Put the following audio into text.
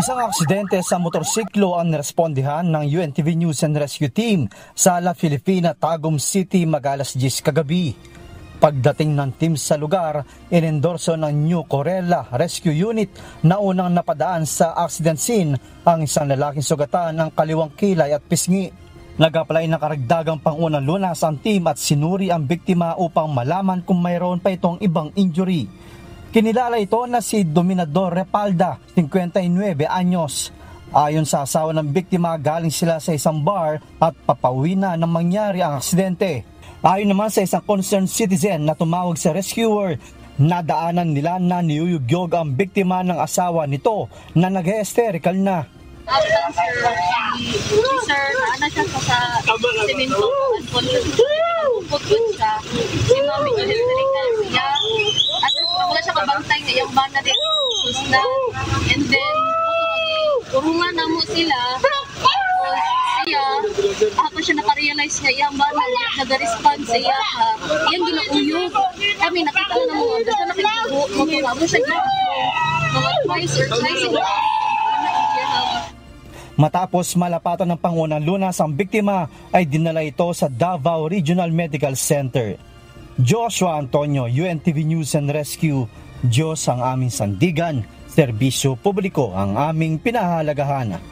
Isang aksidente sa motorsiklo ang narespondihan ng UNTV News and Rescue Team sa La Filipina, Tagum City, mag-alas 10 kagabi. Pagdating ng team sa lugar, inendorso ng New Corella Rescue Unit na unang napadaan sa accident scene ang isang lalaking sugatan ng kaliwang kilay at pisngi. Nag-apply ng karagdagang pangunang lunas ang team at sinuri ang biktima upang malaman kung mayroon pa itong ibang injury. Kinilala ito na si Dominador Repalda, 59 anyos. Ayon sa asawa ng biktima, galing sila sa isang bar at papauwi na nang mangyari ang aksidente. Ayon naman sa isang concerned citizen na tumawag sa rescuer, nadaanan nila na niyuyugyog ang biktima ng asawa nito na nag-hysterical na. Sir, naana siya sa semento siya. Si mami ko hysterical siya. At wala siya kabantay na yung bana din. Susna. And then, urungan na mo sila. Siya, ako siya nakarealize nga yung bana nag-respond siya. Yan ginauyog. Kami nakita na mo. Basta nakitubo. Magpula mo siya mga twice or twice. Matapos malapatan ng pangunang lunas ang biktima ay dinala ito sa Davao Regional Medical Center. Joshua Antonio, UNTV News and Rescue. Diyos ang aming sandigan, serbisyo publiko ang aming pinahalagahan.